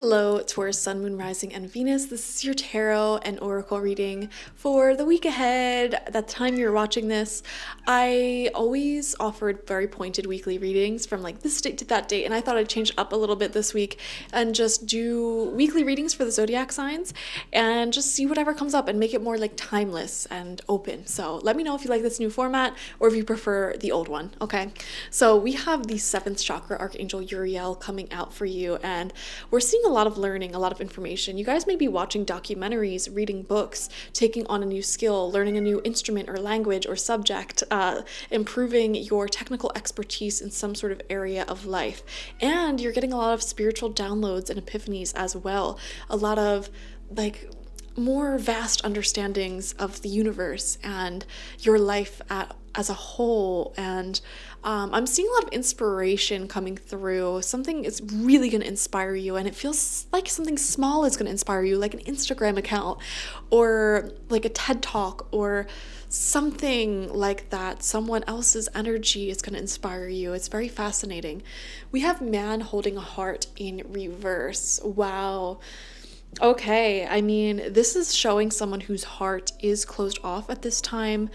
Hello, Taurus, Sun, Moon, Rising, and Venus. This is your tarot and oracle reading for the week ahead. At the time you're watching this, I always offered very pointed weekly readings from like this date to that date, and I thought I'd change up a little bit this week and just do weekly readings for the zodiac signs and just see whatever comes up and make it more like timeless and open. So let me know if you like this new format or if you prefer the old one, okay? So we have the 7th chakra archangel Uriel coming out for you, and we're seeing a lot of learning, a lot of information. You guys may be watching documentaries, reading books, taking on a new skill, learning a new instrument or language or subject, improving your technical expertise in some sort of area of life. And you're getting a lot of spiritual downloads and epiphanies as well. A lot of like more vast understandings of the universe and your life as a whole. And I'm seeing a lot of inspiration coming through. Something is really going to inspire you, and it feels like something small is going to inspire you, like an Instagram account or like a TED Talk or something like that. Someone else's energy is going to inspire you. It's very fascinating. We have man holding a heart in reverse. Wow. Okay, I mean, this is showing someone whose heart is closed off at this time.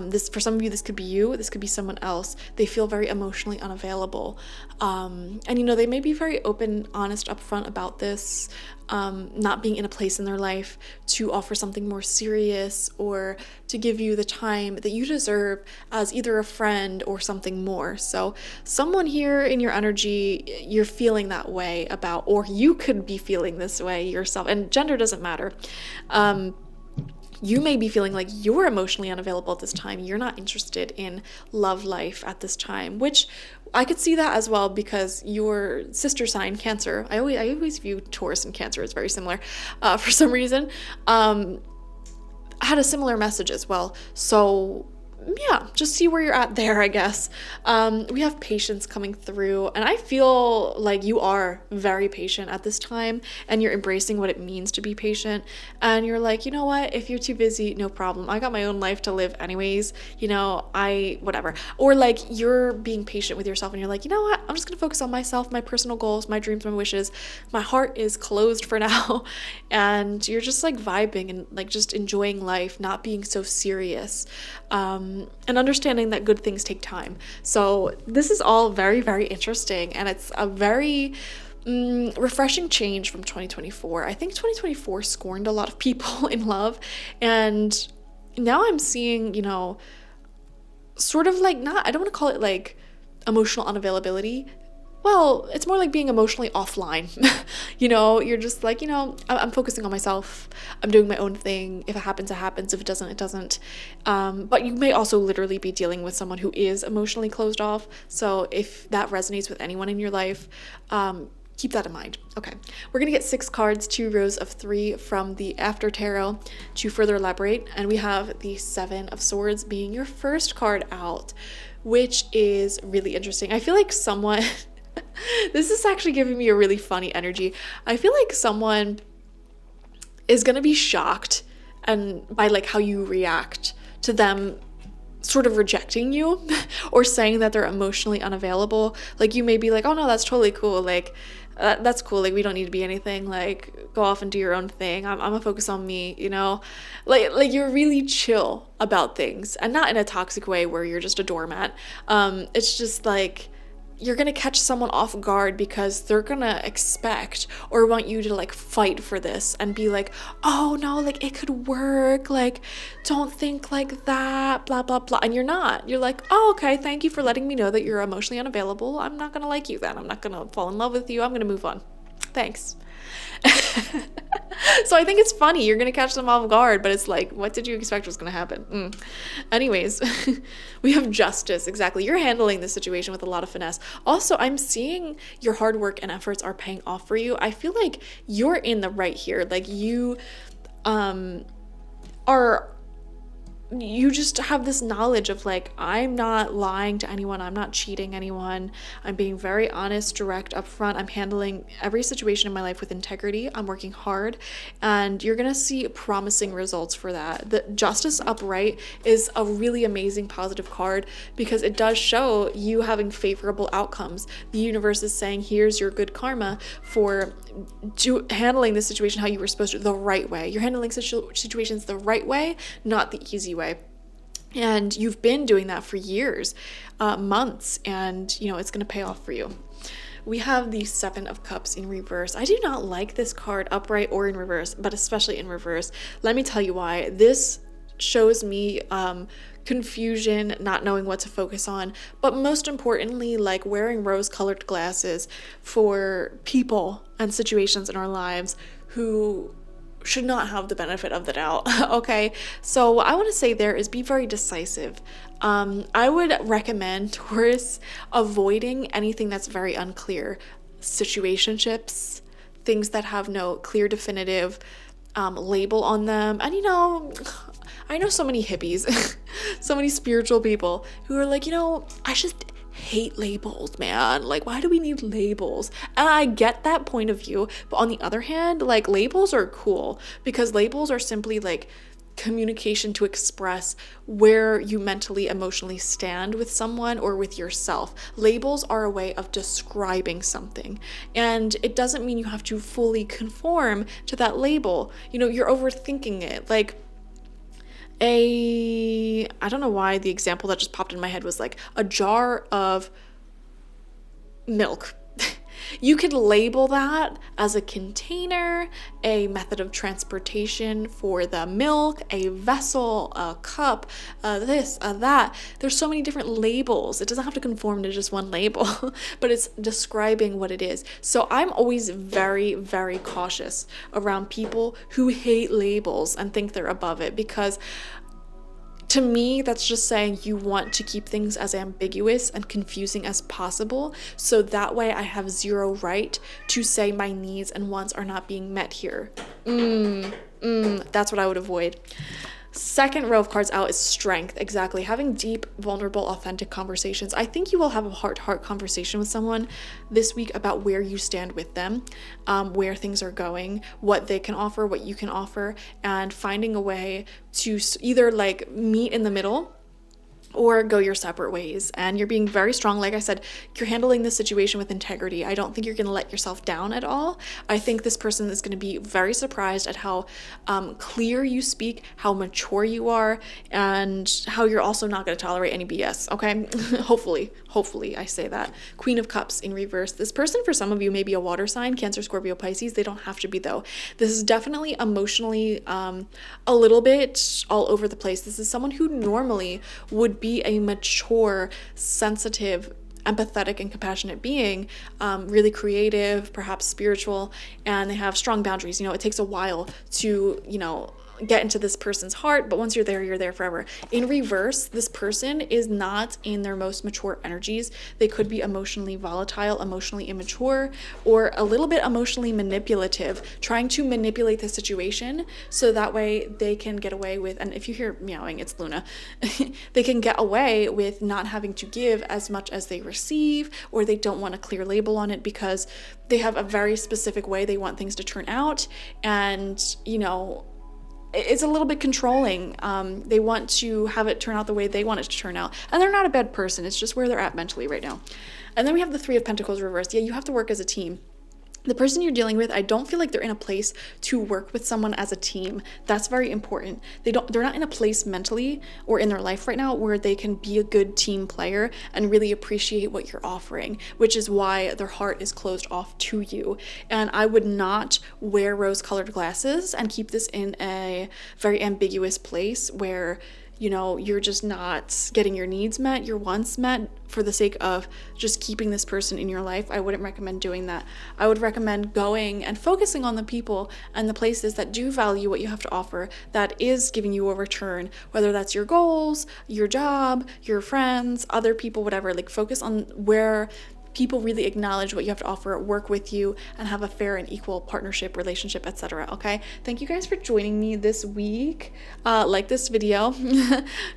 This, for some of you, this could be you, this could be someone else. They feel very emotionally unavailable. And you know, they may be very open, honest, upfront about this, not being in a place in their life to offer something more serious or to give you the time that you deserve as either a friend or something more. So someone here in your energy, you're feeling that way about, or you could be feeling this way yourself, and gender doesn't matter. You may be feeling like you're emotionally unavailable at this time. You're not interested in love life at this time, which I could see that as well because your sister sign, Cancer, I always view Taurus and Cancer as very similar for some reason, had a similar message as well. So yeah, just see where you're at there, I guess. We have patience coming through, and I feel like you are very patient at this time, and you're embracing what it means to be patient. And you're like, you know what? If you're too busy, no problem. I got my own life to live anyways. You know, whatever. Or like you're being patient with yourself, and you're like, you know what? I'm just gonna focus on myself, my personal goals, my dreams, my wishes. My heart is closed for now, and you're just like vibing and like just enjoying life, not being so serious. And understanding that good things take time. So this is all very, very interesting, and it's a very refreshing change from 2024. I think 2024 scorned a lot of people in love, and now I'm seeing, you know, sort of like, not, I don't want to call it like emotional unavailability. Well, it's more like being emotionally offline. You know, you're just like, you know, I'm focusing on myself. I'm doing my own thing. If it happens, it happens. If it doesn't, it doesn't. But you may also literally be dealing with someone who is emotionally closed off. So if that resonates with anyone in your life, keep that in mind. Okay, we're gonna get 6 cards, 2 rows of 3 from the After Tarot to further elaborate. And we have the 7 of Swords being your first card out, which is really interesting. I feel like someone... This is actually giving me a really funny energy. I feel like someone is going to be shocked and by like how you react to them sort of rejecting you or saying that they're emotionally unavailable. Like you may be like, oh no, that's totally cool. Like that's cool. Like we don't need to be anything. Like go off and do your own thing. I'm gonna focus on me, you know, like you're really chill about things, and not in a toxic way where you're just a doormat. It's just like, you're gonna catch someone off guard because they're gonna expect or want you to like fight for this and be like, oh no, like it could work, like don't think like that, blah blah blah. And you're not. You're like, oh okay, thank you for letting me know that you're emotionally unavailable. I'm not gonna like you then. I'm not gonna fall in love with you. I'm gonna move on. Thanks. So I think it's funny. You're gonna catch them off guard, but it's like, what did you expect was gonna happen? Anyways, we have Justice. Exactly. You're handling this situation with a lot of finesse. Also, I'm seeing your hard work and efforts are paying off for you. I feel like you're in the right here. Like you are you just have this knowledge of like, I'm not lying to anyone, I'm not cheating anyone, I'm being very honest, direct, upfront, I'm handling every situation in my life with integrity, I'm working hard, and you're gonna see promising results for that. The Justice upright is a really amazing positive card because it does show you having favorable outcomes. The universe is saying, here's your good karma for handling this situation how you were supposed to, the right way. You're handling situations the right way, not the easy way. And you've been doing that for years, months, and it's going to pay off for you. We have the Seven of Cups in reverse. I do not like this card upright or in reverse, but especially in reverse. Let me tell you why. This shows me confusion, not knowing what to focus on, but most importantly, like wearing rose-colored glasses for people and situations in our lives who should not have the benefit of the doubt. Okay, so what I want to say there is be very decisive. I would recommend, Taurus, avoiding anything that's very unclear. Situationships, things that have no clear definitive label on them. And I know so many hippies, so many spiritual people who are like, I just hate labels, man. Like, why do we need labels? And I get that point of view, but on the other hand, like, labels are cool because labels are simply like communication to express where you mentally, emotionally stand with someone or with yourself. Labels are a way of describing something, and it doesn't mean you have to fully conform to that label. You're overthinking it. Like, I don't know why the example that just popped in my head was like a jar of milk. You could label that as a container, a method of transportation for the milk, a vessel, a cup, this, that. There's so many different labels. It doesn't have to conform to just one label, but it's describing what it is. So I'm always very, very cautious around people who hate labels and think they're above it, because to me, that's just saying you want to keep things as ambiguous and confusing as possible, so that way I have zero right to say my needs and wants are not being met here. That's what I would avoid. Second row of cards out is strength. Exactly. Having deep, vulnerable, authentic conversations. I think you will have a heart-to-heart conversation with someone this week about where you stand with them, where things are going, what they can offer, what you can offer, and finding a way to either like meet in the middle or go your separate ways. And you're being very strong. Like I said, you're handling this situation with integrity. I don't think you're going to let yourself down at all. I think this person is going to be very surprised at how clear you speak, how mature you are, and how you're also not going to tolerate any BS, okay? Hopefully I say that. Queen of Cups in reverse. This person, for some of you, may be a water sign, Cancer, Scorpio, Pisces. They don't have to be, though. This is definitely emotionally a little bit all over the place. This is someone who normally would be a mature, sensitive, empathetic, and compassionate being, really creative, perhaps spiritual, and they have strong boundaries. It takes a while to, get into this person's heart, but once you're there forever. In reverse, this person is not in their most mature energies. They could be emotionally volatile, emotionally immature, or a little bit emotionally manipulative, trying to manipulate the situation so that way they can get away with, and if you hear meowing, it's Luna, they can get away with not having to give as much as they receive, or they don't want a clear label on it because they have a very specific way they want things to turn out, and it's a little bit controlling. They want to have it turn out the way they want it to turn out. And they're not a bad person. It's just where they're at mentally right now. And then we have the Three of Pentacles reversed. Yeah, you have to work as a team. The person you're dealing with, I don't feel like they're in a place to work with someone as a team. That's very important. They're not in a place mentally or in their life right now where they can be a good team player and really appreciate what you're offering, which is why their heart is closed off to you. And I would not wear rose-colored glasses and keep this in a very ambiguous place where you're just not getting your needs met, your wants met for the sake of just keeping this person in your life. I wouldn't recommend doing that. I would recommend going and focusing on the people and the places that do value what you have to offer, that is giving you a return, whether that's your goals, your job, your friends, other people, whatever. Like, focus on where people really acknowledge what you have to offer, work with you, and have a fair and equal partnership, relationship, etc. Okay, thank you guys for joining me this week. Like this video,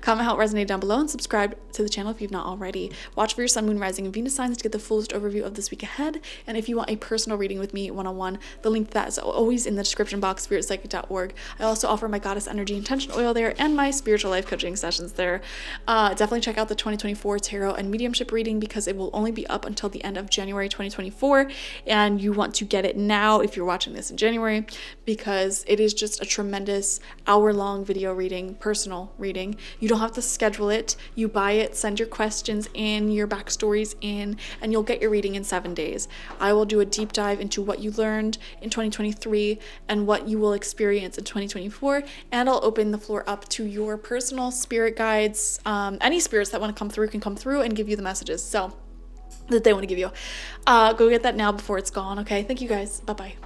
comment how it resonated down below, and subscribe to the channel if you've not already. Watch for your sun, moon, rising, and Venus signs to get the fullest overview of this week ahead. And if you want a personal reading with me one-on-one, the link to that is always in the description box, spiritpsychic.org. I also offer my Goddess Energy Intention Oil there and my spiritual life coaching sessions there. Definitely check out the 2024 tarot and mediumship reading because it will only be up until the end of January 2024, and you want to get it now if you're watching this in January, because it is just a tremendous hour-long video reading, personal reading. You don't have to schedule it. You buy it, send your questions in, your backstories in, and you'll get your reading in 7 days. I will do a deep dive into what you learned in 2023 and what you will experience in 2024, and I'll open the floor up to your personal spirit guides. Any spirits that want to come through can come through and give you the messages that they want to give you. Go get that now before it's gone. Okay, thank you guys. Bye bye.